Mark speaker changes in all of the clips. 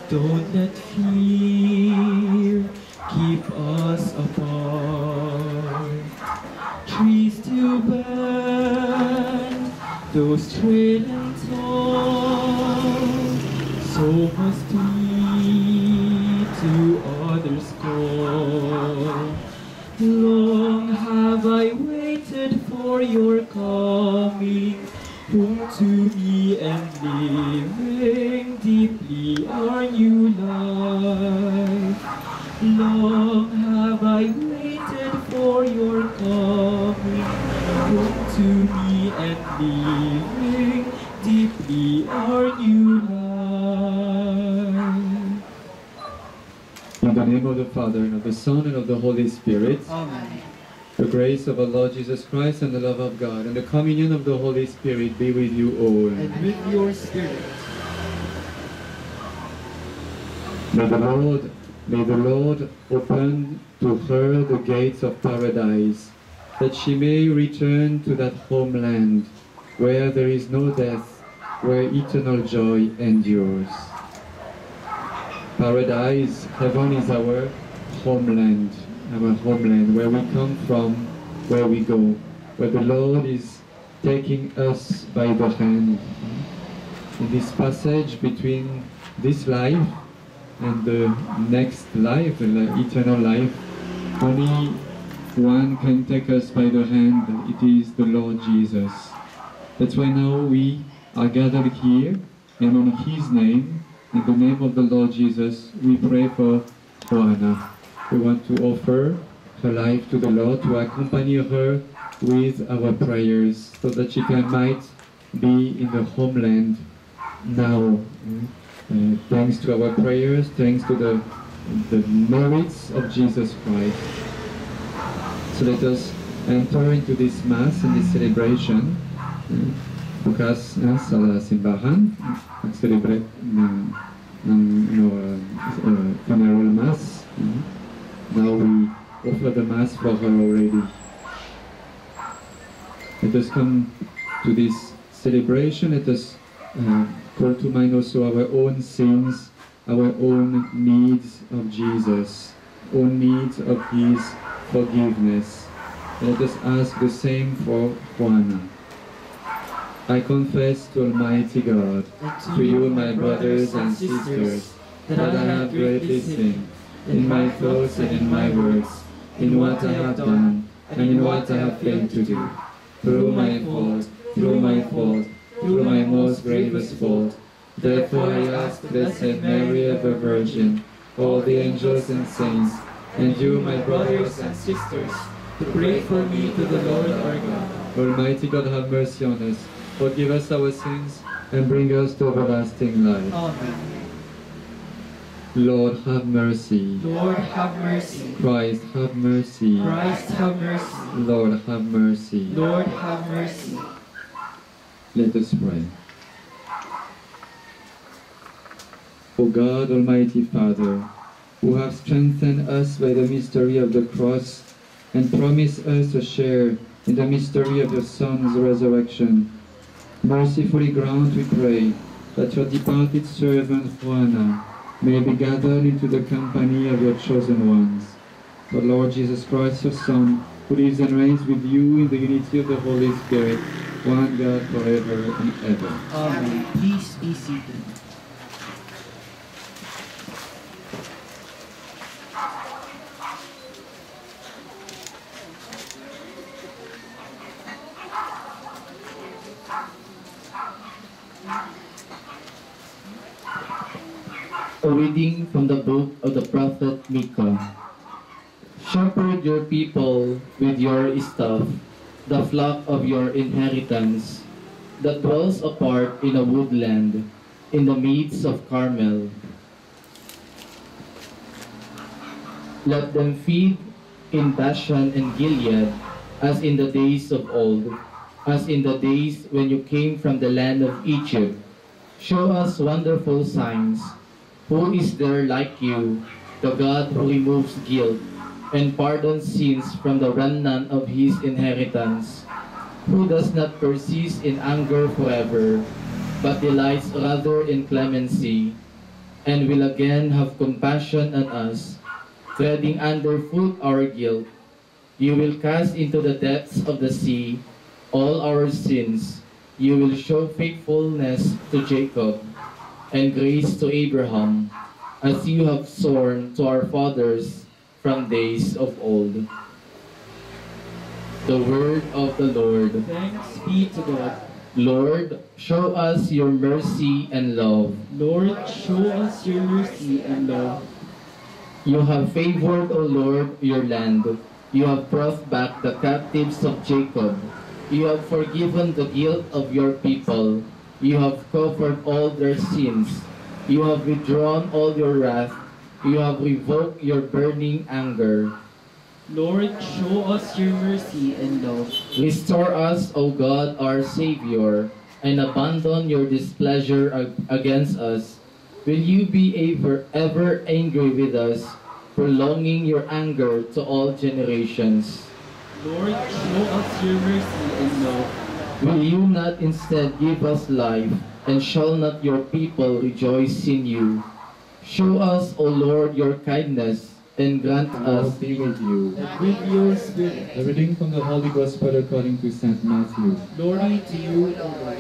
Speaker 1: Don't let fear keep us apart. Trees to bend, those trailing tall, so must we to others call. Long have I waited for your coming, home to me and living deeply our new life. see our new life.
Speaker 2: In the name of the Father, and of the Son, and of the Holy Spirit.
Speaker 1: Amen.
Speaker 2: The grace of our Lord Jesus Christ and the love of God and the communion of the Holy Spirit be with you all.
Speaker 1: And with your spirit.
Speaker 2: May the Lord open to her the gates of paradise, that she may return to that homeland where there is no death, where eternal joy endures. Paradise, heaven is our homeland, where we come from, where we go, where the Lord is taking us by the hand. In this passage between this life and the next life, the eternal life, only one can take us by the hand. It is the Lord Jesus. That's why now we are gathered here, and on His name, in the name of the Lord Jesus, we pray for Juana. We want to offer her life to the Lord, to accompany her with our prayers, so that she might be in the homeland now. Thanks to our prayers, thanks to the merits of Jesus Christ. So let us enter into this Mass and this celebration. Bukas sa simbahan, mag-celebrate ng funeral Mass. Now we offer the Mass for her already. Let us come to this celebration. Let us call to mind also our own sins, our own needs of Jesus, own needs of His forgiveness. Let us ask the same for Juana. I confess to Almighty God, to you, my brothers and sisters, that I have greatly sinned, in my thoughts and in my words, in what I have done, and in what I have failed to do, through my fault, through my most grievous fault. Therefore I ask Blessed Mary, ever Virgin, all the angels and saints, and you, my brothers and sisters,
Speaker 1: To pray for me to the Lord our God.
Speaker 2: Almighty God, have mercy on us, forgive us our sins, and bring us to everlasting life.
Speaker 1: Amen.
Speaker 2: Lord, have mercy.
Speaker 1: Lord, have mercy.
Speaker 2: Christ, have mercy.
Speaker 1: Christ, have mercy.
Speaker 2: Lord, have mercy.
Speaker 1: Lord, have mercy.
Speaker 2: Let us pray. O God, Almighty Father, who have strengthened us by the mystery of the cross and promised us a share in the mystery of your Son's resurrection, mercifully grant, we pray, that your departed servant Juana may be gathered into the company of your chosen ones. For Lord Jesus Christ, your Son, who lives and reigns with you in the unity of the Holy Spirit, one God forever and ever.
Speaker 1: Amen. Please be seated.
Speaker 3: A reading from the book of the prophet Micah. Shepherd your people with your staff, the flock of your inheritance, that dwells apart in a woodland, in the meads of Carmel. Let them feed in Bashan and Gilead, as in the days of old, as in the days when you came from the land of Egypt. Show us wonderful signs. Who is there like you, the God who removes guilt and pardons sins from the remnant of his inheritance, who does not persist in anger forever, but delights rather in clemency, and will again have compassion on us, treading underfoot our guilt. You will cast into the depths of the sea all our sins. You will show faithfulness to Jacob and grace to Abraham, as you have sworn to our fathers from days of old. The word of the Lord.
Speaker 1: Thanks be to God.
Speaker 3: Lord, show us your mercy and love.
Speaker 1: Lord, show us your mercy and love.
Speaker 3: You have favored, O Lord, your land. You have brought back the captives of Jacob. You have forgiven the guilt of your people. You have covered all their sins. You have withdrawn all your wrath. You have revoked your burning anger.
Speaker 1: Lord, show us your mercy and love.
Speaker 3: Restore us, O God, our Savior, and abandon your displeasure against us. Will you be ever angry with us, prolonging your anger to all generations?
Speaker 1: Lord, show us your mercy and love.
Speaker 3: Will you not instead give us life, and shall not your people rejoice in you? Show us, O Lord, your kindness, and grant
Speaker 2: The
Speaker 3: us.
Speaker 2: Lord be with you.
Speaker 1: And with your spirit,
Speaker 2: A reading from the Holy Gospel according to St. Matthew.
Speaker 1: glory to you, O Lord.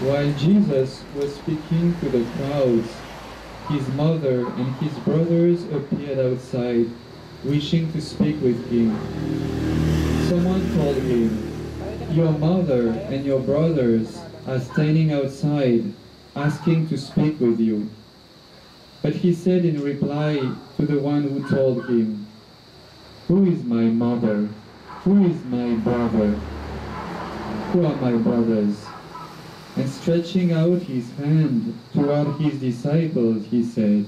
Speaker 2: While Jesus was speaking to the crowds, his mother and his brothers appeared outside, wishing to speak with him. Someone told him, "Your mother and your brothers are standing outside, asking to speak with you." But he said in reply to the one who told him, "Who is my mother? Who is my brother? Who are my brothers?" And stretching out his hand toward his disciples, he said,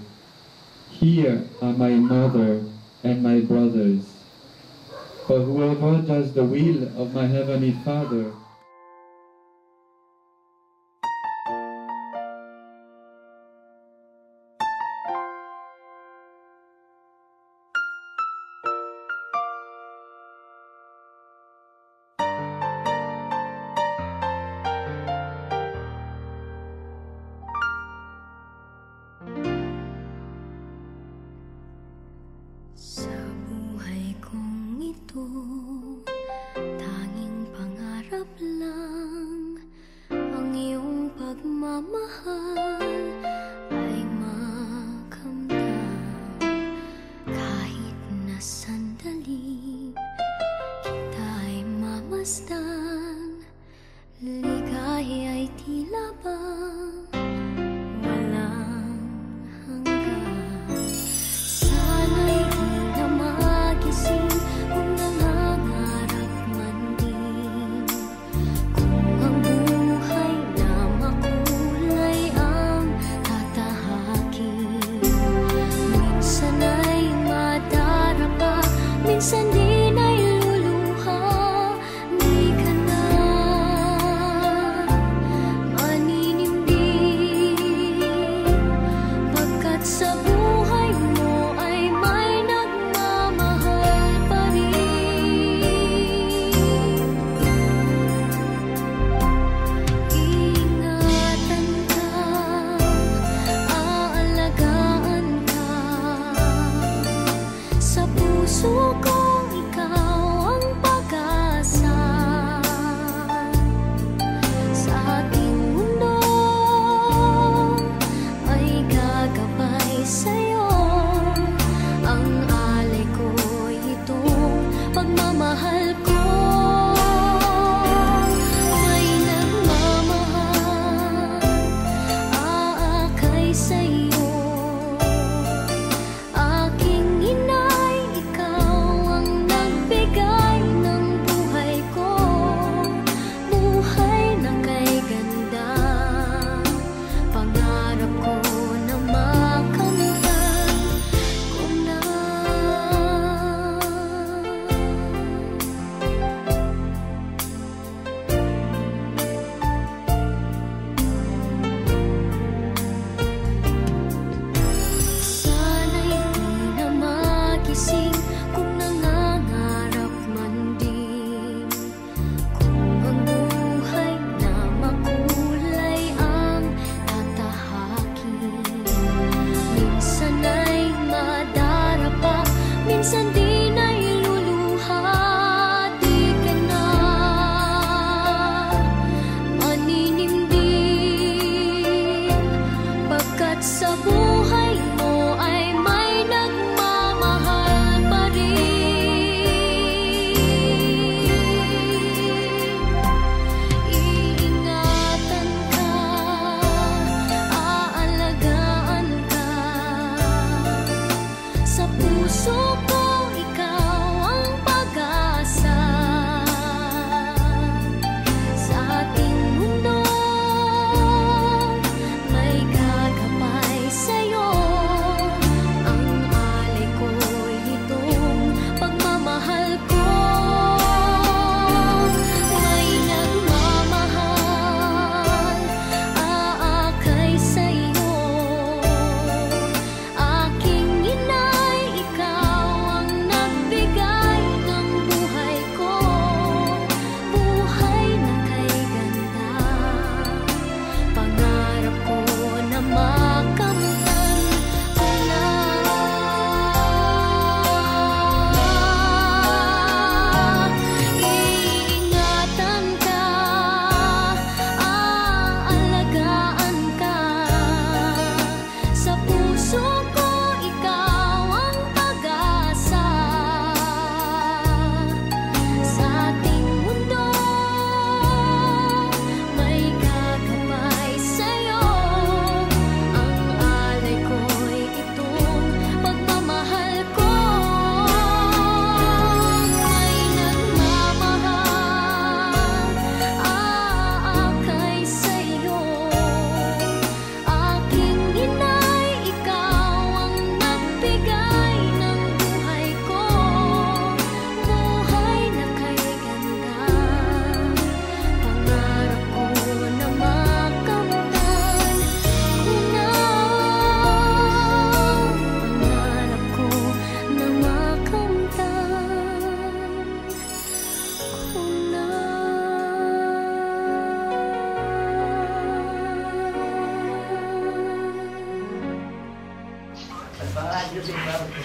Speaker 2: "Here are my mother and my brothers. For whoever does the will of my heavenly Father
Speaker 4: Sa buhay kong ito, tanging pangarap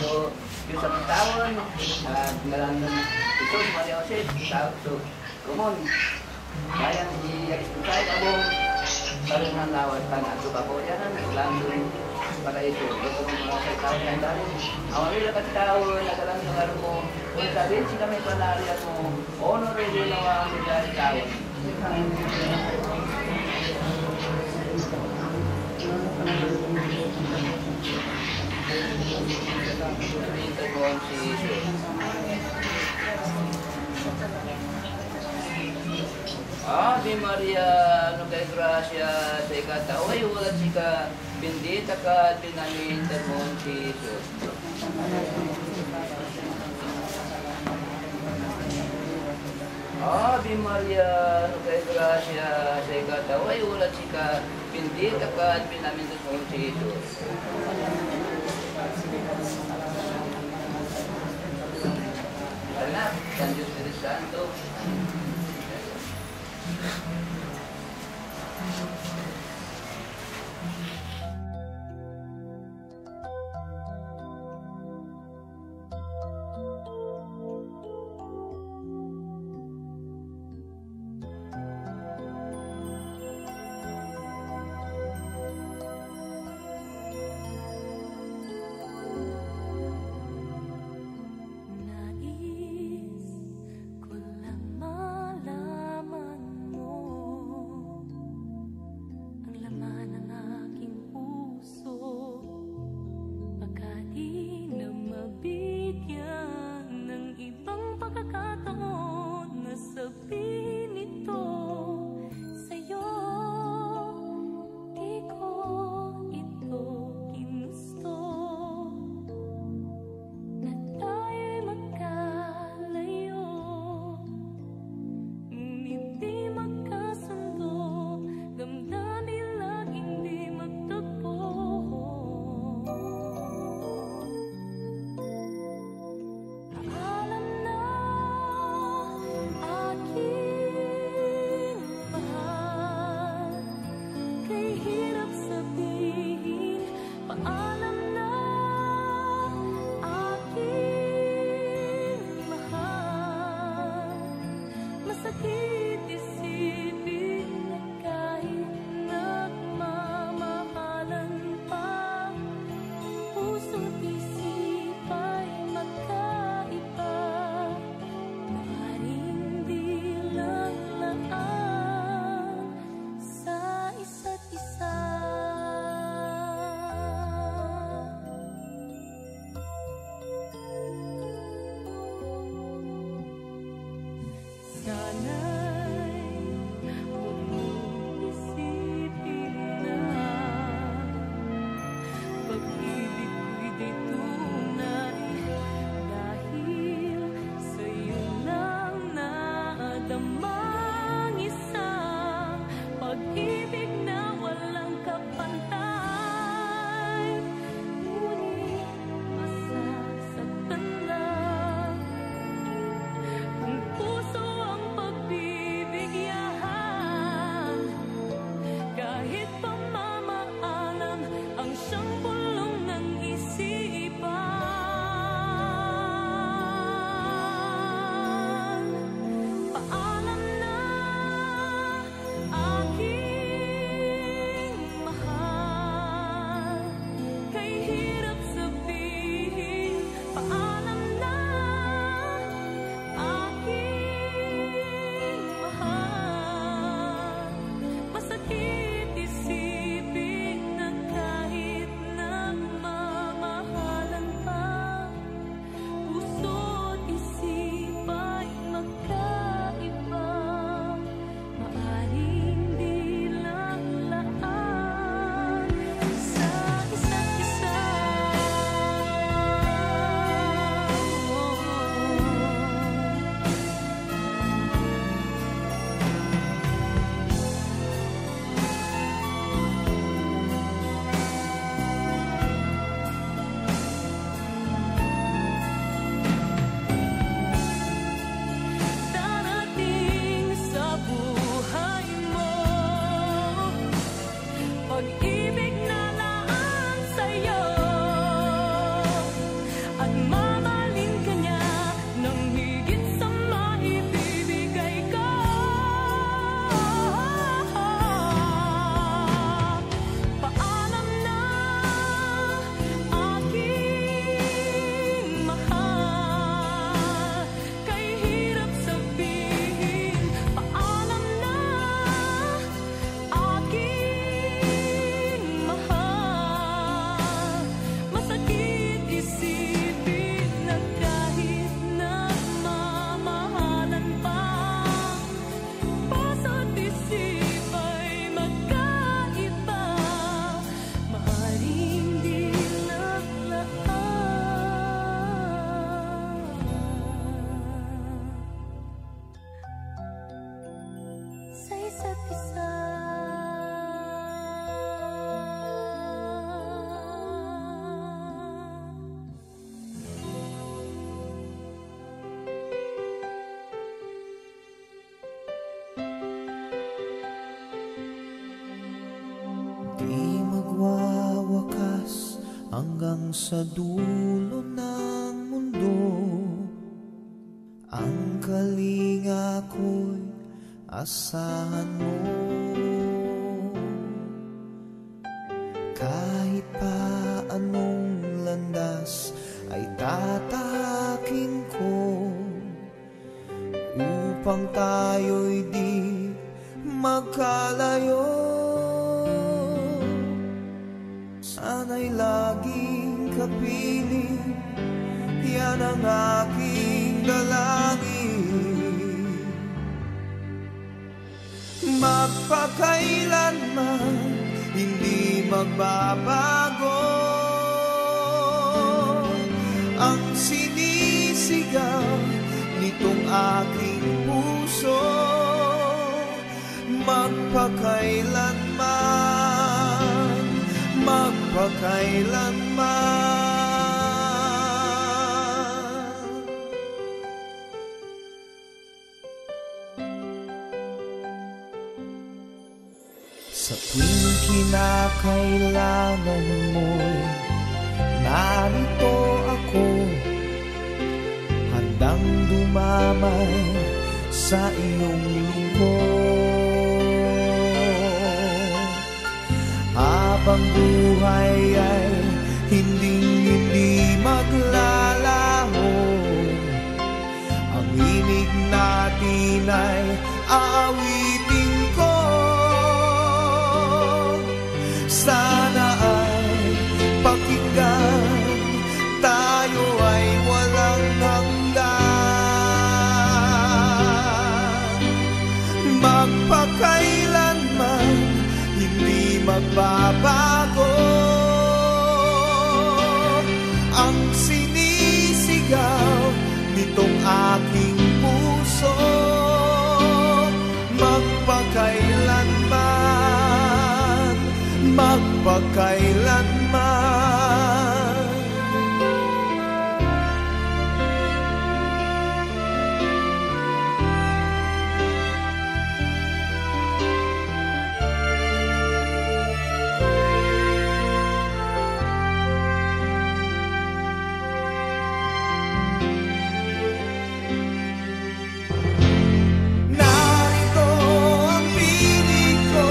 Speaker 4: So, yung sa tawon, ngalan ng Jesus, Maria Jose, so, kumon, kayang i-exercise abong, karoon ng lawas pa nga, so kako yan, landong para ito, ito mga sa tawon ng dali. Awali lang kasi tawon, nagalang ng araw mo, kung sabihin sila may panariya mo, honor rin yung mga mga tawon. Ave Maria, ano kay Gracia, sa ikataway, wala sika, bendita ka at pinamin mo si Jesus. Ave Maria, ano kay Gracia, sa ikataway, wala sika, bendita ka at pinamin mo si Jesus. Anak, San Diyos Espiritu Santo.
Speaker 5: Di magwawakas hanggang sa dulo ng mundo. Ang kalinga ko'y asahan mo. Kahit pa anong landas ay tatahakin ko, upang tayo'y di magkalayo. Sana'y laging kapiling, yan ang aking dalangin. Magpakailanman hindi magbabago ang sinisigaw nitong aking puso. Magpakailanman, magpakailanman. Sa tuwing kinakailangan mo'y narito ako, handang dumamay sa iyong lingkod. Habang buhay ay hindi maglalaho, ang himig natin ay aawitin ko. Sana ay pakinggan, tayo ay walang hanggan. Magpakailanman hindi magbabago ang sinisigaw nitong aking puso. Magpakailanman, magpakailanman. Narito ang piling ko,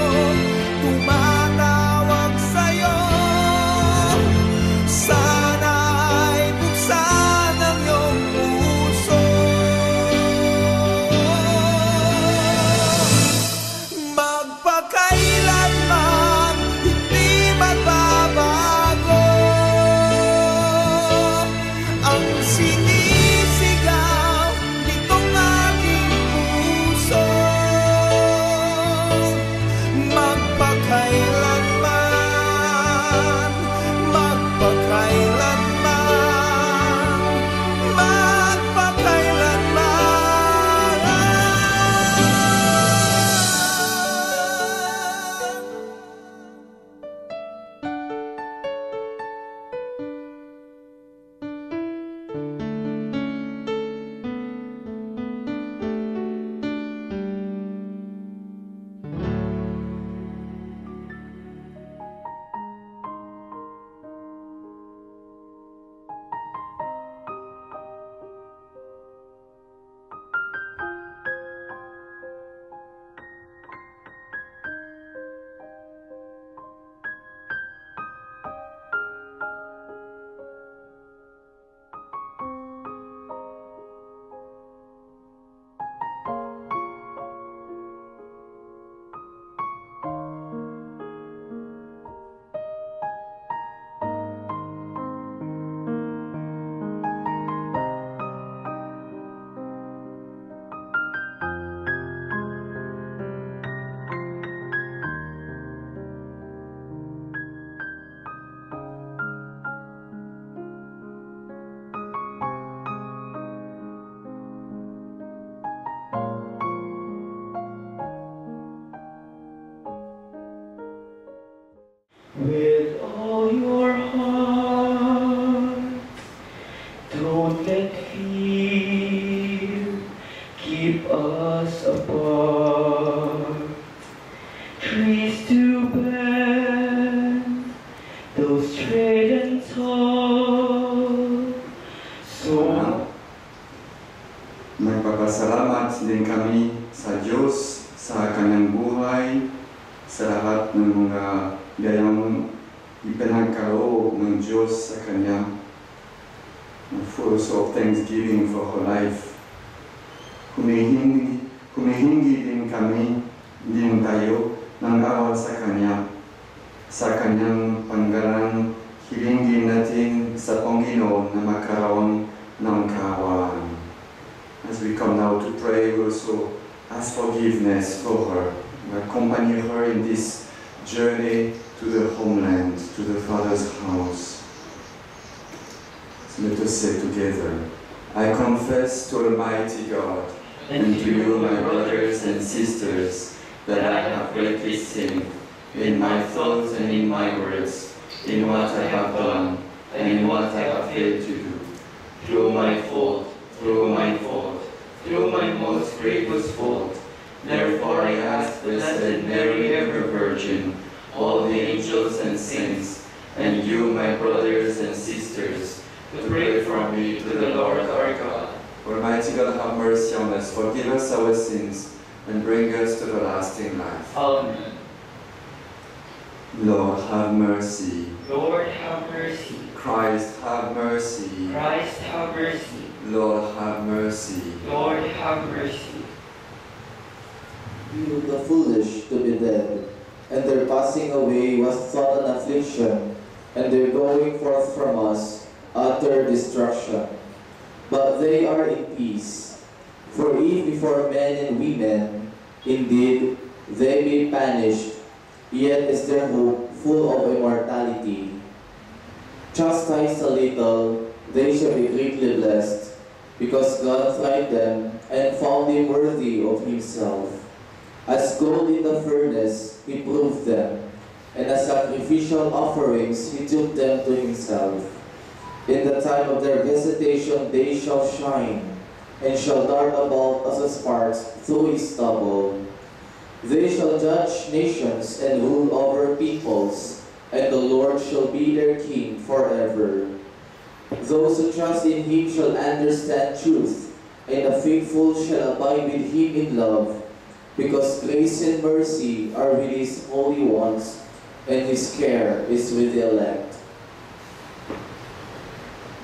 Speaker 5: tumatawag sa'yo.
Speaker 6: Salamat din kami sa Diyos, sa Kanyang buhay, sa lahat ng mga biyayang ipinagkaloob ng Diyos sa Kanya. Full of thanksgiving for her life. Humihingi din kami, din tayo, ng awa sa Kanya. Sa Kanyang panggalang, hilingin natin sa Panginoon na magkaroon ng kaawaan. As we come now to pray, we also ask forgiveness for her. We accompany her in this journey to the homeland, to the Father's house. So let us say together, I confess to Almighty God and to you, my brothers and sisters, that I have greatly sinned in my thoughts and in my words, in what I have done and in what I have failed to do, through my fault, through my most grievous fault. Therefore I ask Blessed Mary, ever Virgin, all the angels and saints, and you, my brothers and sisters, to pray for me to the Lord our God. Almighty God, have mercy on us, forgive us our sins, and bring us to everlasting life.
Speaker 1: Amen.
Speaker 6: Lord, have mercy.
Speaker 1: Lord, have mercy.
Speaker 6: Christ, have mercy.
Speaker 1: Christ, have mercy.
Speaker 6: Lord, have mercy.
Speaker 1: Lord, have mercy.
Speaker 7: You, the foolish, to be dead, and their passing away was thought an affliction, and their going forth from us utter destruction. But they are in peace. For if before men and women, indeed, they be punished, yet is their hope full of immortality. Chastised a little, they shall be greatly blessed, because God tried them and found them worthy of himself. As gold in the furnace, he proved them, and as sacrificial offerings, he took them to himself. In the time of their visitation, they shall shine, and shall dart about as a spark through his stubble. They shall judge nations and rule over peoples, and the Lord shall be their king forever. Those who trust in him shall understand truth, and the faithful shall abide with him in love, because grace and mercy are with his holy ones, and his care is with the elect.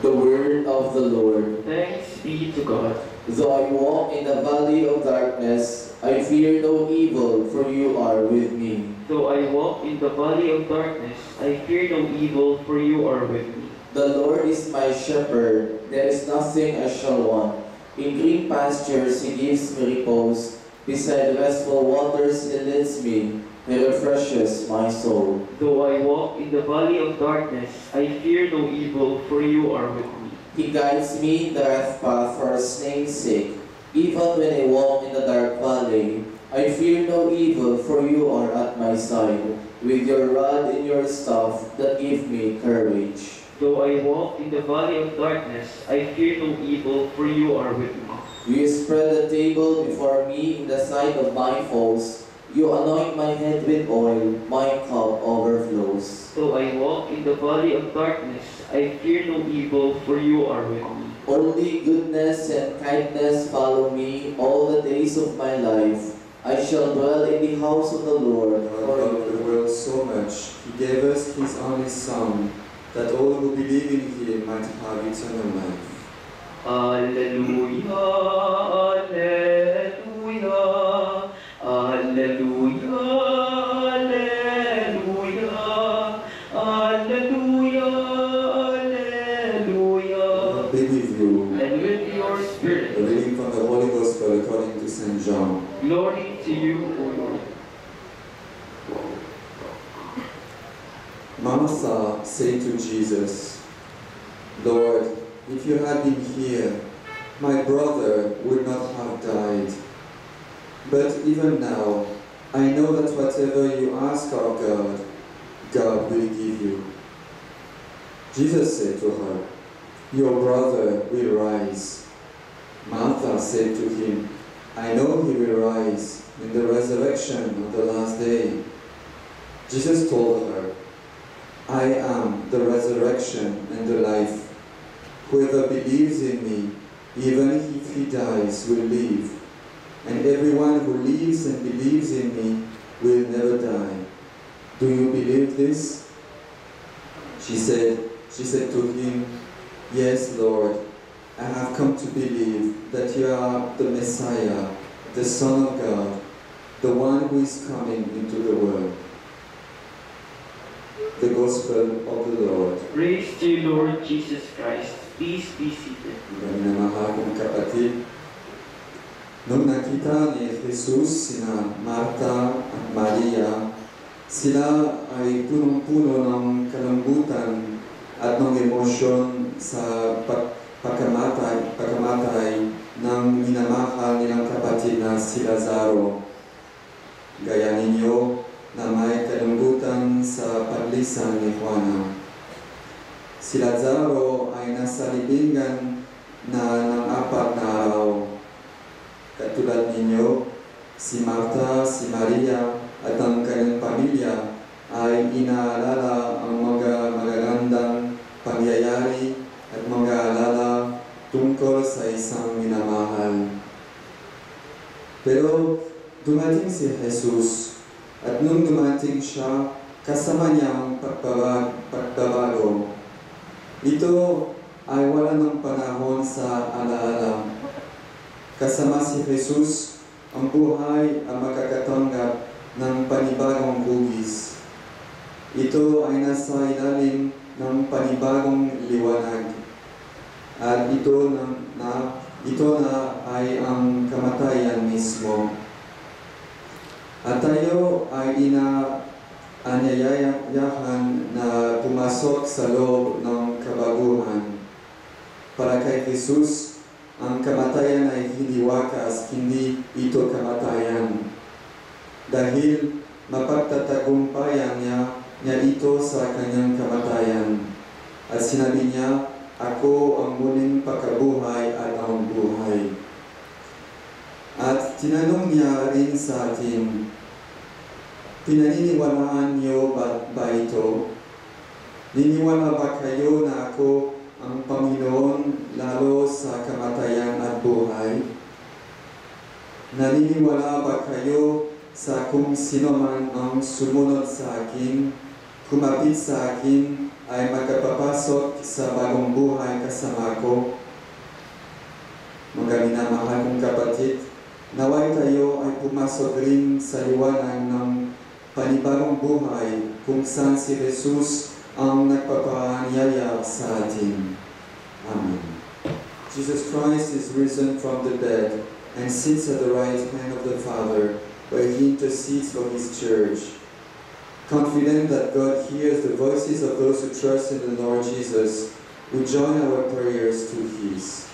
Speaker 7: The word of the Lord.
Speaker 1: Thanks be to God.
Speaker 7: Though I walk in the valley of darkness, I fear no evil, for you are with me.
Speaker 1: Though I walk in the valley of darkness, I fear no evil, for you are with me.
Speaker 7: The Lord is my shepherd, there is nothing I shall want. In green pastures he gives me repose, beside restful waters he leads me, he refreshes my soul.
Speaker 1: Though I walk in the valley of darkness, I fear no evil, for you are with me.
Speaker 7: He guides me in the right path for his name's sake. Even when I walk in the dark valley, I fear no evil, for you are at my side, with your rod and your staff that give me courage.
Speaker 1: Though I walk in the valley of darkness, I fear no evil, for you are with me.
Speaker 7: You spread the table before me in the sight of my foes. You anoint my head with oil, my cup overflows.
Speaker 1: Though I walk in the valley of darkness, I fear no evil, for you are with me.
Speaker 7: Only goodness and kindness follow me all the days of my life. I shall dwell in the house of the Lord
Speaker 6: God loved the world so much, he gave us his only Son, that all who believe in him might have eternal life.
Speaker 1: Alleluia, alleluia, alleluia, alleluia, alleluia, alleluia.
Speaker 6: Be with you.
Speaker 1: And with your spirit.
Speaker 6: A reading from the Holy Gospel according to St. John.
Speaker 1: Glory to you, O Lord.
Speaker 6: Martha said to Jesus, Lord, if you had been here, my brother would not have died. But even now, I know that whatever you ask of God, God will give you. Jesus said to her, your brother will rise. Martha said to him, I know he will rise in the resurrection of the last day. Jesus told her, I am the resurrection and the life. Whoever believes in me, even if he dies, will live. and everyone who lives and believes in me will never die. Do you believe this? She said to him, Yes, Lord, I have come to believe that you are the Messiah, the Son of God, the one who is coming into the world. The Gospel of the Lord.
Speaker 1: Praise to you, Lord Jesus Christ. Please be seated.
Speaker 6: Minamahal kong kapatid, nung nakita ni Jesus sina Marta at Maria, sila ay punong-puno ng kalambutan at ng emosyon sa pagkamatay ng minamahal nilang kapatid na si Lazaro. Gaya ninyo na may kalambutan sa paglisan ni Juana. Si Lazaro ay nasa libingan na ng 4 na araw. Katulad ninyo, si Marta, si Maria at ang kanyang pamilya ay inaalala ang mga magagandang pangyayari at mga alala tungkol sa isang minamahal. Pero dumating si Jesus at nung dumating siya, kasama niya ang pagbabago. Ito ay wala ng panahon sa alaala. Kasama si Jesus, ang buhay ang makakatanggap ng panibagong hugis. Ito ay nasa ilalim ng panibagong liwanag. At ito na ay ang kamatayan mismo. At tayo ay inaanyayahan na pumasok sa loob ng kabaguhan. Para kay Jesus, ang kamatayan ay hindi wakas, hindi ito kamatayan. Dahil mapagtatagumpayan niya ito sa kanyang kamatayan. At sinabi niya, Ako ang muling pagkabuhay at ang buhay. At tinanong niya rin sa atin, Pinaniniwalaan niyo ba ito? Niniwala ba kayo na ako ang Panginoon lalo sa kamatayan at buhay? Naniniwala ba kayo sa kung sino man ang sumunod sa akin, kumapit sa akin, ay magpapasok sa bagong buhay kasama ko? Mga minamahal kong kapatid, naway tayo ay pumasok rin sa liwanag ng panibagong buhay kung saan si Jesus ang nagpapaanyaya sa atin. Amen. Jesus Christ is risen from the dead and sits at the right hand of the Father, where he intercedes for his church. Confident that God hears the voices of those who trust in the Lord Jesus, we join our prayers to his.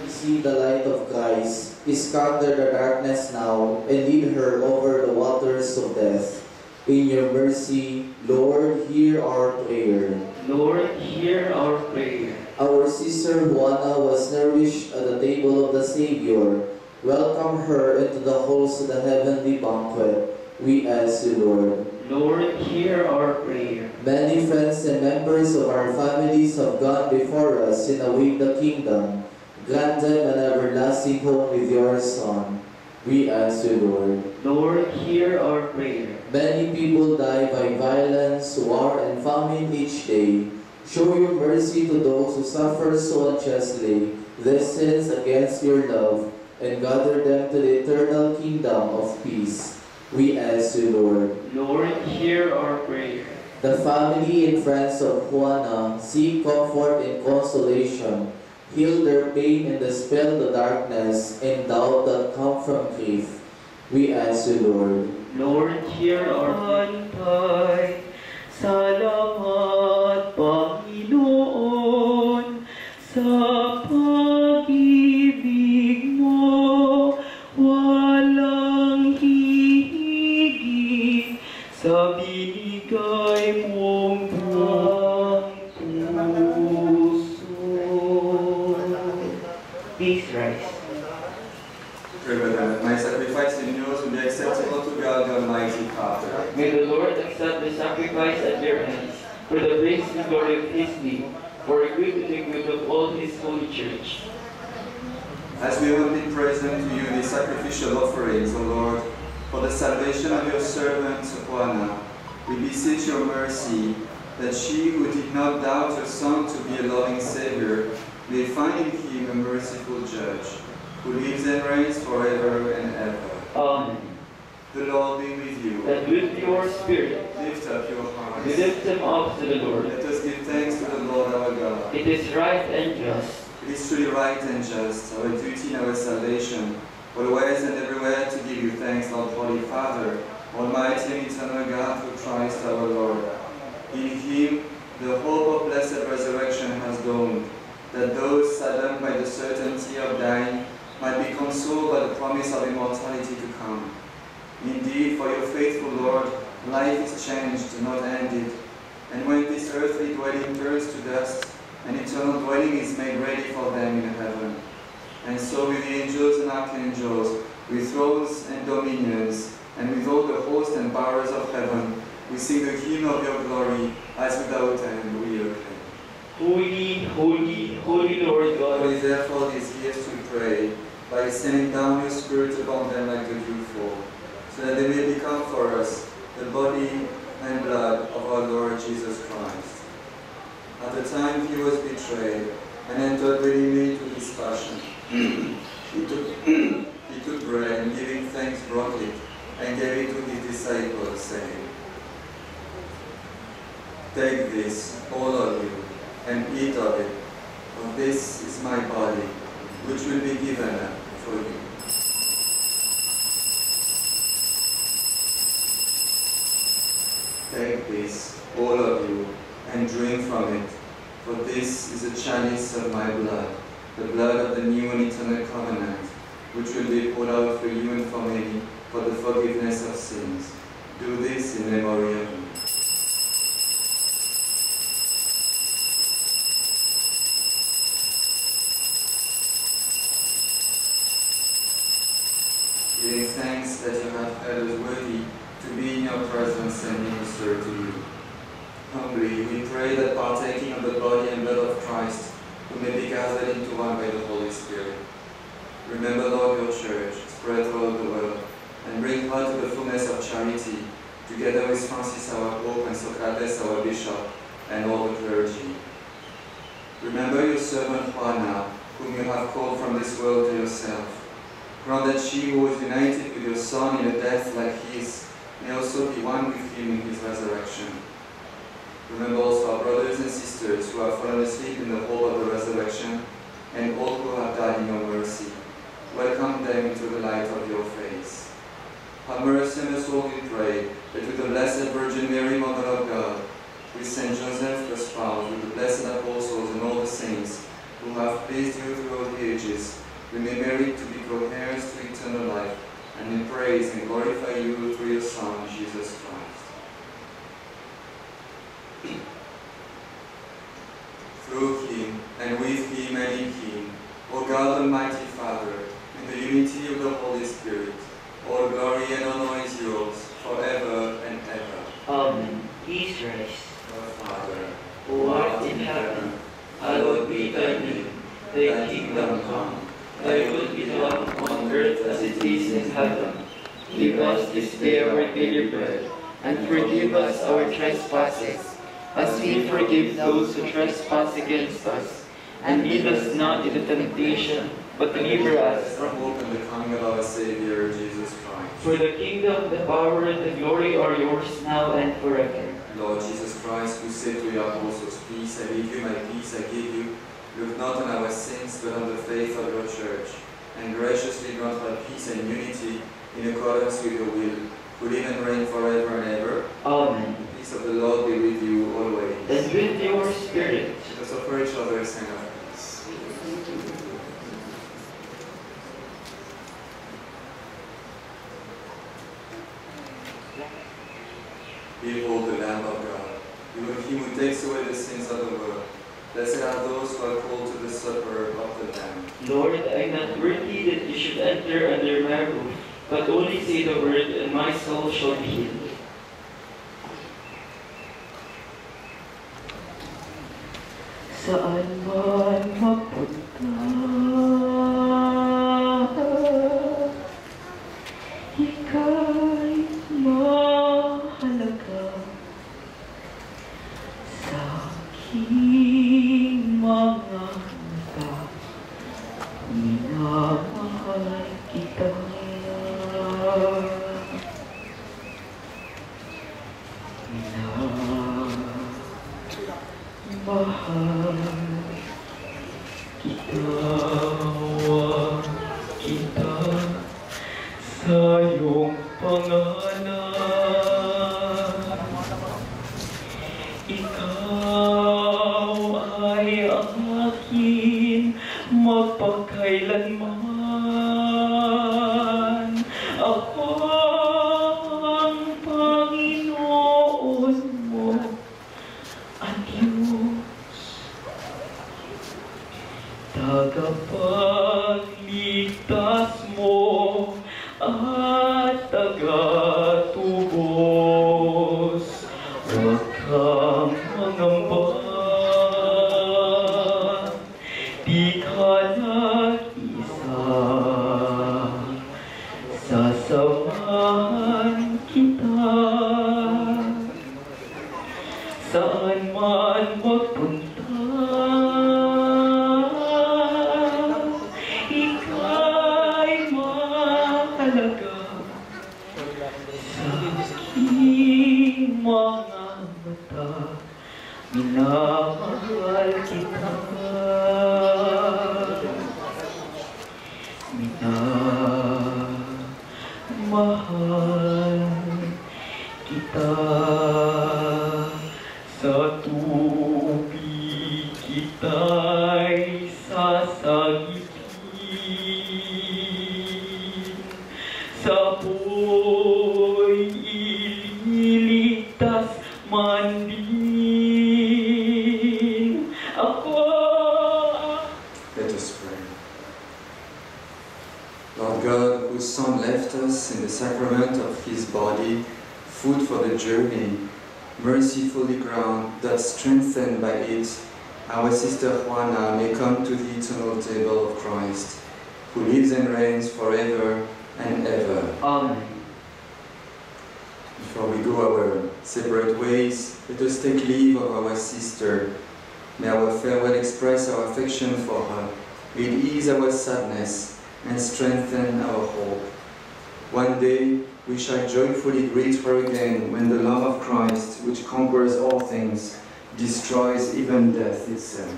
Speaker 7: See the light of Christ, scatter the darkness now, and lead her over the waters of death. In your mercy, Lord, hear our prayer.
Speaker 1: Lord, hear our prayer.
Speaker 7: Our sister Juana was nourished at the table of the Savior. Welcome her into the halls of the heavenly banquet. We ask you, Lord.
Speaker 1: Lord, hear our prayer.
Speaker 7: Many friends and members of our families have gone before us in await the kingdom. Grant them an everlasting home with your Son. We ask you, Lord.
Speaker 1: Lord, hear our prayer.
Speaker 7: Many people die by violence, war, and famine each day. Show your mercy to those who suffer so unjustly their sins against your love, and gather them to the eternal kingdom of peace. We ask you, Lord.
Speaker 1: Lord, hear our prayer.
Speaker 7: The family and friends of Juana seek comfort and consolation. Heal their pain and dispel the darkness and doubt that come from grief. We ask you, Lord.
Speaker 1: Lord, hear our prayer. Salamat, Panginoon, sa pag-ibig mo, walang hihigit sa binigay mong buong puso. Please rise.
Speaker 6: Pray with that my sacrifice and yours will be acceptable to God, the Almighty Father.
Speaker 1: May the Lord accept the sacrifice at your hands for the praise and glory of his name, for the good and the good of all his holy church.
Speaker 6: As we humbly present to you these sacrificial offerings, O Lord, for the salvation of your servant Juana, we beseech your mercy that she who did not doubt your Son to be a loving Savior may find in him a merciful judge, who lives and reigns forever and ever.
Speaker 1: Amen.
Speaker 6: The Lord be with you.
Speaker 1: And with your spirit,
Speaker 6: Lift up your hearts.
Speaker 1: we lift them up to the Lord.
Speaker 6: Let us give thanks to the Lord our God.
Speaker 1: It is right and just.
Speaker 6: It is truly right and just, our duty and our salvation, always and everywhere to give you thanks, Lord, Holy Father, Almighty and eternal God, through Christ our Lord. In him, the hope of blessed resurrection has dawned, that those saddened by the certainty of dying might be consoled by the promise of immortality to come. Indeed, for your faithful Lord, life is changed, not ended, and when this earthly dwelling turns to dust, an eternal dwelling is made ready for them in heaven. And so with the angels and archangels, with thrones and dominions, and with all the hosts and powers of heaven, we sing the hymn of your glory, as without end we acclaim.
Speaker 1: Holy, holy, holy Lord God.
Speaker 6: Holy therefore these years to pray, by sending down your Spirit upon them like the dewfall, so that they may become for us the body and blood of our Lord Jesus Christ. At the time he was betrayed and entered willingly into his passion, he took bread and giving thanks broke it and gave it to his disciples, saying, "Take this, all of you, and eat of it, for this is my body, which will be given for you." Take this, all of you, and drink from it, for this is a chalice of my blood, the blood of the new and eternal covenant, which will be poured out for you and for many, for the forgiveness of sins. Do this in memory of me. Giving thanks that you have held us worthy to be in your presence and minister to you. Humbly, we pray that partaking of the body and blood of Christ, we may be gathered into one by the Holy Spirit. Remember, Lord, your church, spread throughout the world, and bring her to the fullness of charity, together with Francis our Pope and Socrates our Bishop, and all the clergy. Remember your servant Juana, whom you have called from this world to yourself. Grant that she who was united with your Son in a death like his may also be one with him in his resurrection. Remember also our brothers and sisters who have fallen asleep in the hope of the resurrection, and all who have died in your mercy. Welcome them into the light of your face. Have mercy on us all, we pray, that with the Blessed Virgin Mary, Mother of God, with Saint Joseph, your spouse, with the blessed apostles and all the saints who have pleased you throughout the ages, we may merit to be co-heirs to eternal life, and may praise and glorify you through your Son, Jesus Christ. Through him, and with him, and in him, O God, Almighty Father, in the unity of the Holy Spirit, all glory and honor is yours, forever and ever.
Speaker 1: Amen. Please rise.
Speaker 6: Our Father,
Speaker 1: who art in heaven, hallowed be thy name. Thy kingdom come. Thy will be done on earth as it is in heaven. Give us this day our daily bread, and forgive us our trespasses, as we forgive those who trespass against us. And lead us not into temptation, but deliver us
Speaker 6: from hope and the coming of our Savior, Jesus Christ.
Speaker 1: For the kingdom, the power, and the glory are yours now and forever.
Speaker 6: Lord Jesus Christ, who said to your apostles, "Peace I leave you, my peace I give you," look not on our sins, but on the faith of your church, and graciously grant her peace and unity in accordance with your will, who live and reign forever and ever.
Speaker 1: Amen.
Speaker 6: The peace of the Lord be with you always.
Speaker 1: And with your spirit.
Speaker 6: Let us offer each other a sign of peace. Behold the Lamb of God, even he who takes away the sins of the world. Blessed are those who are called to the supper of the Lamb.
Speaker 1: Lord, I am not worthy that you should enter under my roof, but only say the word, and my soul shall be healed. Saan man mapunta, Ika'y mahalaga sa aking mga mata. Minamahal kita. Minamahal kita. Kita sa iyong pangalan. Ikaw ay akin magpakailanman. Ako ang Panginoon mo, ang Diyos, tagapagligtas mo at tagatubos. Huwag kang mangamba, di ka nag-isa. Sasamahan kita saan man magpunta. Ika'y mahalaga sa aking mga mata. Minamahal kita. Minamahal kita. Sa tubig kita'y sasagipin, sa apoy ililigtas man din ako.
Speaker 6: Let us pray. Lord God, whose Son left us in the sacrament of his body, food for the journey, mercifully grant that strengthened by it, our sister Juana may come to the eternal table of Christ, who lives and reigns forever and ever.
Speaker 1: Amen.
Speaker 6: Before we go our separate ways, let us take leave of our sister. May our farewell express our affection for her, may it ease our sadness and strengthen our hope. One day, we shall joyfully greet her again when the love of Christ, which conquers all things, destroys even death itself.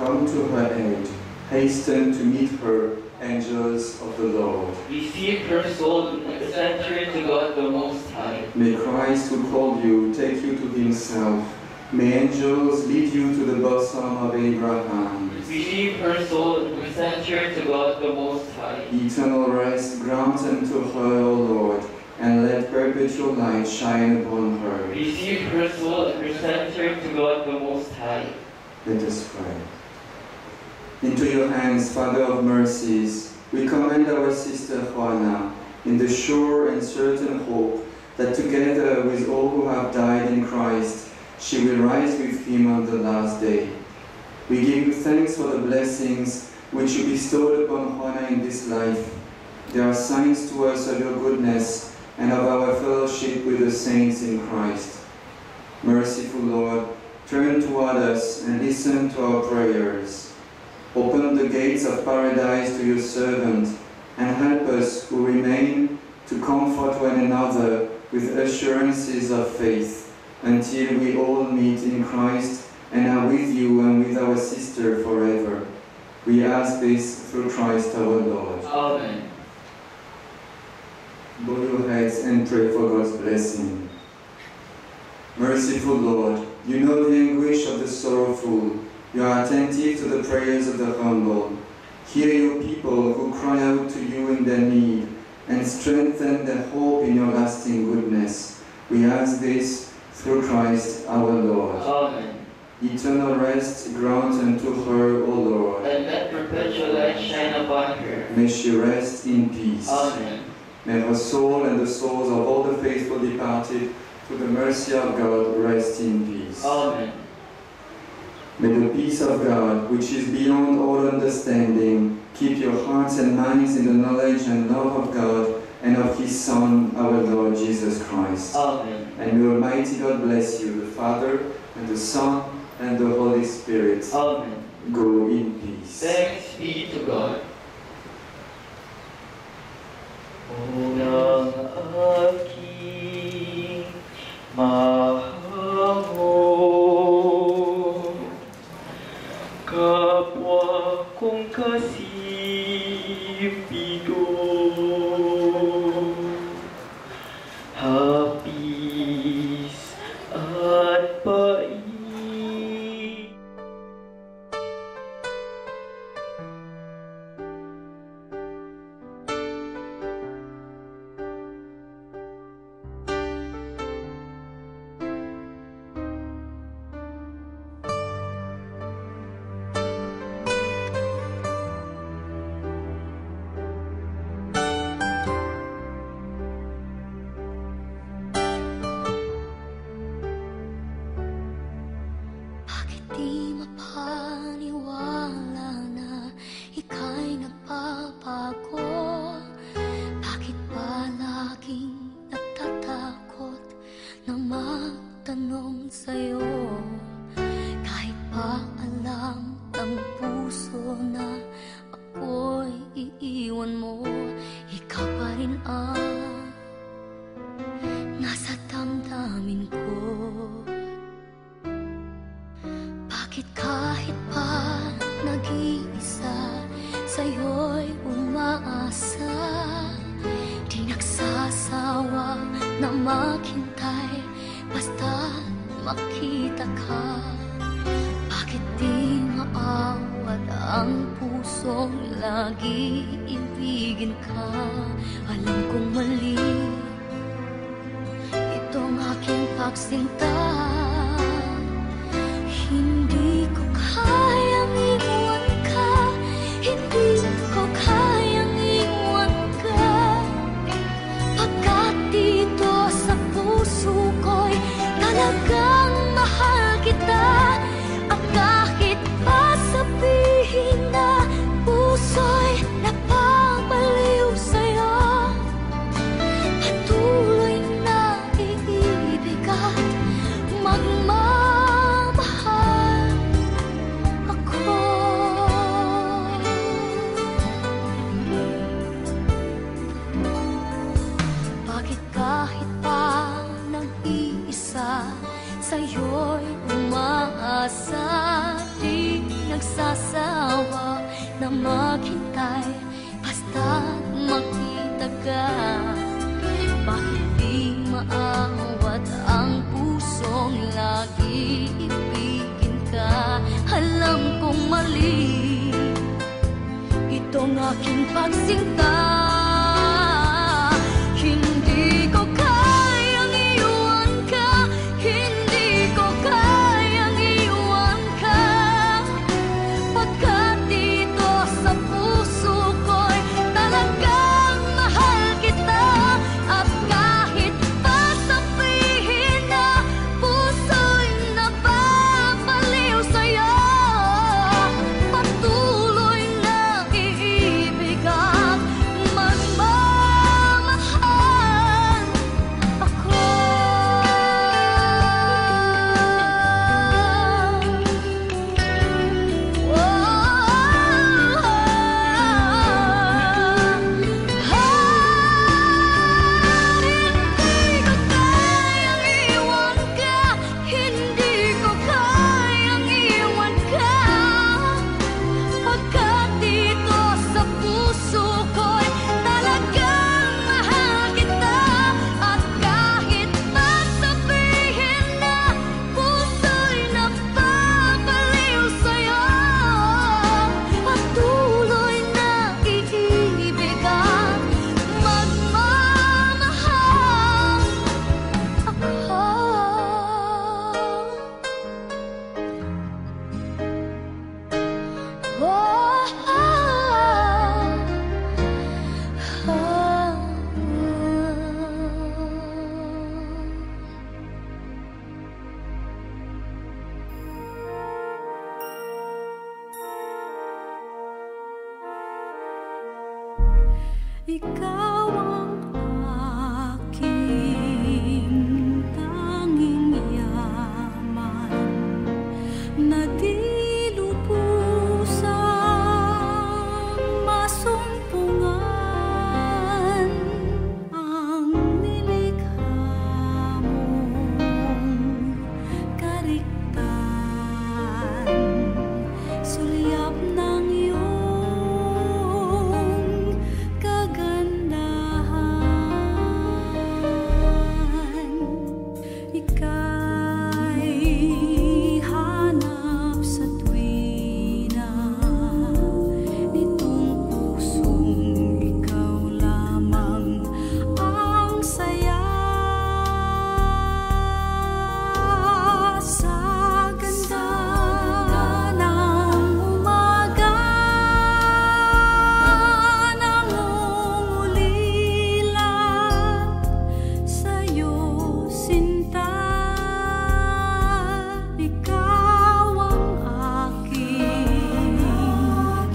Speaker 6: Come to her aid, hasten to meet her, angels of the Lord.
Speaker 1: Receive her soul and send her to God the Most High.
Speaker 6: May Christ who called you take you to himself. May angels lead you to the bosom of Abraham.
Speaker 1: Receive her soul and send her to God the Most High.
Speaker 6: Eternal rest grant unto her, O Lord, and let perpetual light shine upon her.
Speaker 1: Receive her soul and send her to God the Most High.
Speaker 6: Let us pray. Into your hands, Father of mercies, we commend our sister Juana in the sure and certain hope that together with all who have died in Christ, she will rise with him on the last day. We give you thanks for the blessings which you bestowed upon Juana in this life. They are signs to us of your goodness and of our fellowship with the saints in Christ. Merciful Lord, turn toward us and listen to our prayers. Open the gates of paradise to your servant, and help us who remain to comfort one another with assurances of faith, until we all meet in Christ and are with you and with our sister forever. We ask this through Christ our Lord.
Speaker 1: Amen.
Speaker 6: Bow your heads and pray for God's blessing. Merciful Lord, you know the anguish of the sorrowful. You are attentive to the prayers of the humble. Hear your people who cry out to you in their need, and strengthen their hope in your lasting goodness. We ask this through Christ our Lord.
Speaker 1: Amen.
Speaker 6: Eternal rest grant unto her, O Lord.
Speaker 1: And let perpetual light shine upon her.
Speaker 6: May she rest in peace.
Speaker 1: Amen.
Speaker 6: May her soul and the souls of all the faithful departed, through the mercy of God, rest in peace.
Speaker 1: Amen.
Speaker 6: May the peace of God, which is beyond all understanding, keep your hearts and minds in the knowledge and love of God and of His Son, our Lord Jesus Christ.
Speaker 1: Amen.
Speaker 6: And may Almighty God bless you, the Father, and the Son, and the Holy Spirit.
Speaker 1: Amen.
Speaker 6: Go in peace.
Speaker 1: Thanks be to God. Unang aking mahamon, kapwa kong kasipido, hapis at pait.
Speaker 8: Di mapaniwala na ika'y nagbabago. Bakit ba laging natatakot na magtanong sa'yo? Kahit pa alam ng puso na ako'y iiwan mo, ikaw pa rin ang nasa damdamin ko. Bakit kahit pa nag-iisa, sa'yo'y umaasa, di nagsasawa na maghintay, basta makita ka. Bakit di maawat ang pusong lagi ibigin ka? Alam kong mali itong aking pagsinta. Hindi ko kayang iwan ka, hindi ko kayang iwan ka, pagkat dito sa puso ko'y talagang mahal kita. At kahit pa sabihin na puso'y napapaliw sa'yo, patuloy na iibig at magmamahal ako. Bakit kahit pa nag-iisa, sa'yo'y umaasa, di nagsasawa na maghintay, basta't makita ka. Bakit di maawat ang pusong lagi ibigin ka? Alam kong mali itong aking pagsinta. Hindi ko kayang iwan ka, hindi ko kayang iwan ka, pagkat dito sa puso ko'y talagang mahal kita. At kahit pa sabihin na puso'y napapaliw sa'yo, patuloy na iibig at Ikaw ang aking tanging yaman na di lubusang masumpungan ang nilikha mong kariktan, sulyap ng iyong kagandahan. Ika'y hanap sa tuwina nitong pusong ikaw lamang ang saya sa ganda ng umaga. Nangungulila sa'yo, sinta. Ikaw ang aking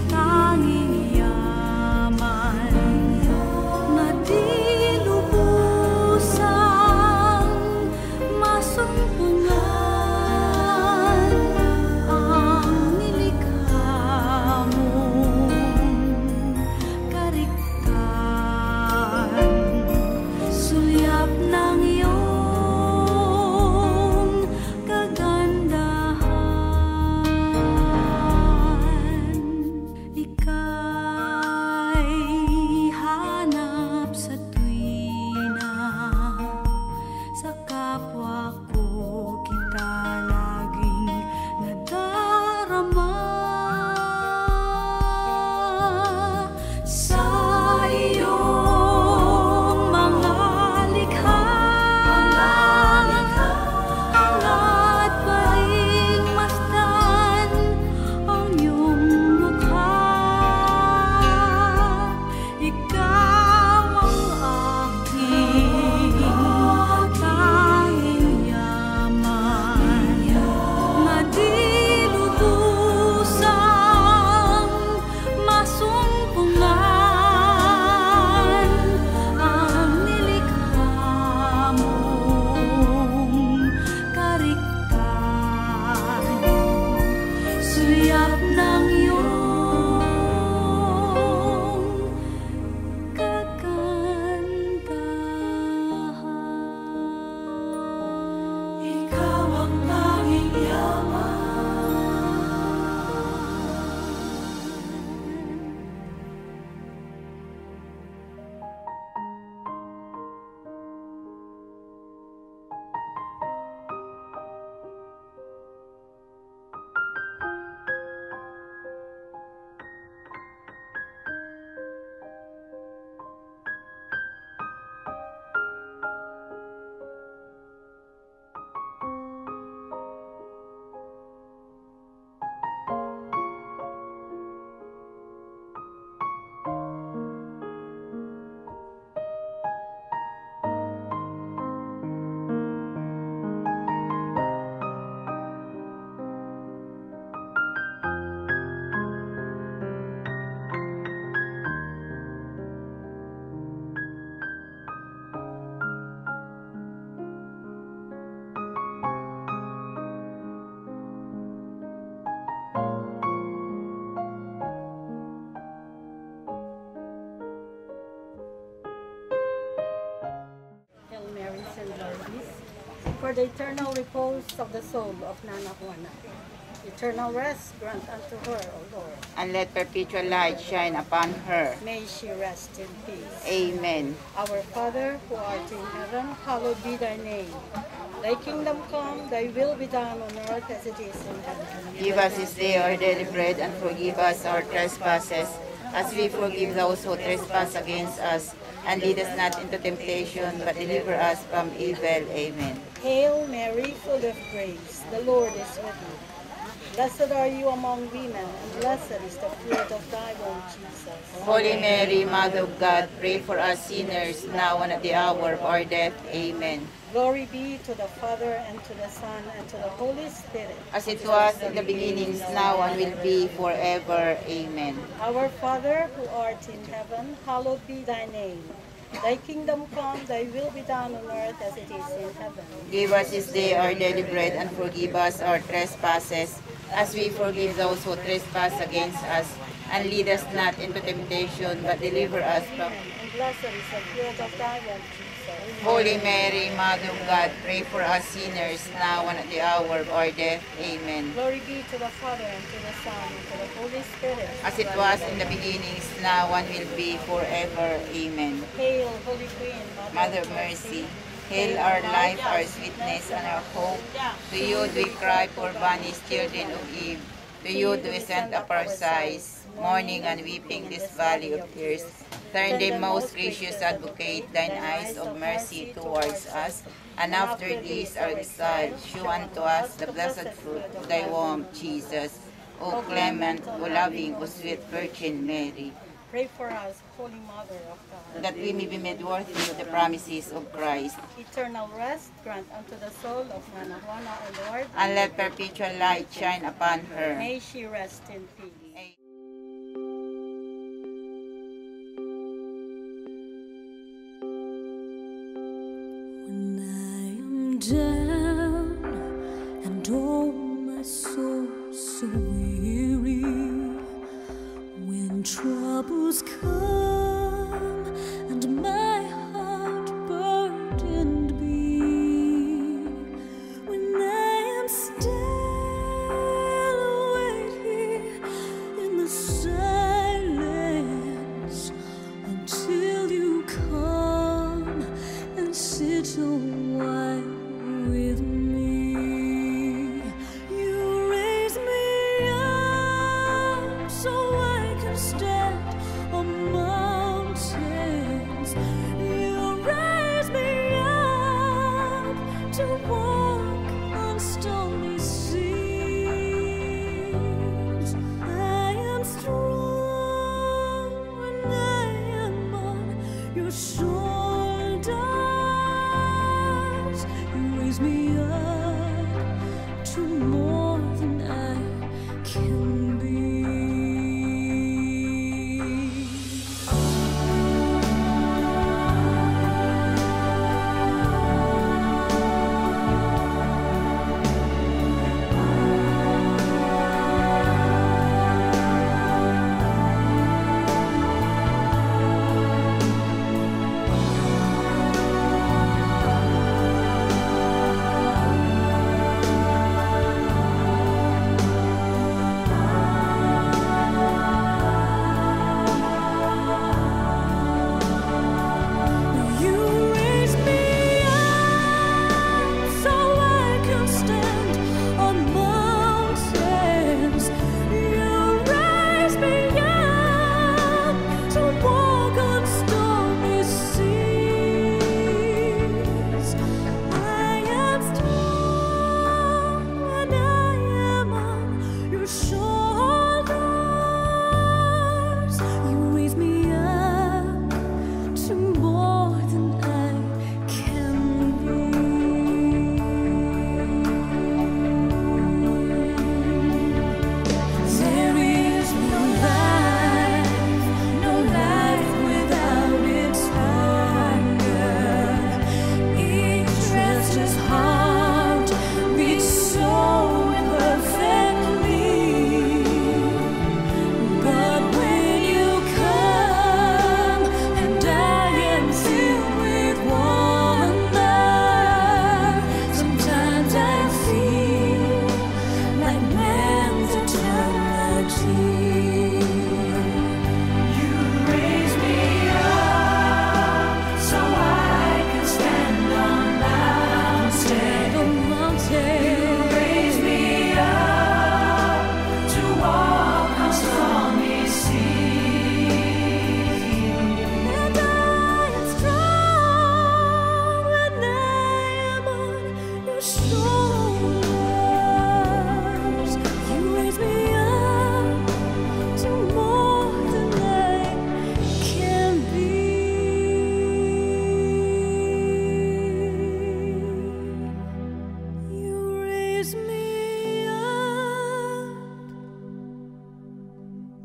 Speaker 8: tanging yaman na di lubusang masumpungan ang nilikha mong kariktan, sulyap ng iyong kagandahan. Ika'y hanap sa tuwina, sa kapwa ko kita laging nadarama. Sa iyong mga likha, hangad pa ring masdan ang iyong mukha. Ikaw ang aking tanging yaman na di lubusang masumpungan ang nilikha mong kariktan, sulyap ng iyong kagandahan. Ikaw ang tanging yaman.
Speaker 9: Hail Mary, Saint George's, for the eternal repose of the soul of Nana Juana. Eternal rest grant unto her, O Lord.
Speaker 10: And let perpetual light shine upon her.
Speaker 9: May she rest in peace.
Speaker 10: Amen.
Speaker 9: Our Father, who art in heaven, hallowed be thy name. Thy kingdom come, thy will be done on earth as it is in heaven.
Speaker 10: Give us this day our daily bread, and forgive us our trespasses, as we forgive those who trespass against us. And lead us not into temptation, but deliver us from evil. Amen.
Speaker 9: Hail Mary, full of grace, the Lord is with thee. Blessed are you among women, and blessed is the fruit of thy womb, Jesus.
Speaker 10: Holy Mary, Mother of God, pray for us sinners, now and at the hour of our death. Amen.
Speaker 9: Glory be to the Father, and to the Son, and to the Holy Spirit.
Speaker 10: As it was in the beginning, now and will be forever. Amen.
Speaker 9: Our Father, who art in heaven, hallowed be thy name. Thy kingdom come, thy will be done on earth as it is in heaven.
Speaker 10: Give us this day our daily bread, and forgive us our trespasses, as we forgive those who trespass against us. And lead us not into temptation, but deliver us from evil.
Speaker 9: And blessed is the fruit of thy womb, Jesus.
Speaker 10: Holy Mary, Mother of God, pray for us sinners, now and at the hour of our death. Amen.
Speaker 9: Glory be to the Father, and to the Son, and to the Holy Spirit.
Speaker 10: As it was in the beginning, now and will be forever. Amen.
Speaker 9: Hail, Holy Queen,
Speaker 10: Mother of mercy, hail our life, our sweetness, and our hope. To you do we cry, poor banished children of Eve. To you do we send up our sighs, mourning and weeping this valley of tears. Turn them, most gracious Advocate, thine eyes of mercy towards us, and after this our exile, shew unto us the blessed fruit of thy womb, Jesus. O clement, O loving, O sweet Virgin Mary,
Speaker 9: pray for us, Holy Mother of God,
Speaker 10: that we may be made worthy of the promises of Christ.
Speaker 9: Eternal rest grant unto the soul of Nana Juana, O Lord,
Speaker 10: And let perpetual light shine upon her.
Speaker 9: may she rest in peace.
Speaker 8: When I am down and oh my soul so weary, when troubles come and my heart burdened be, when I am still waiting in the silence until you come and sit a while with me. You raise me up so I can stand on mountains. You raise me up to walk on stormy seas. I am strong when I am on your shoulders. You raise me up to more than I can be.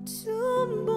Speaker 8: tumbuhan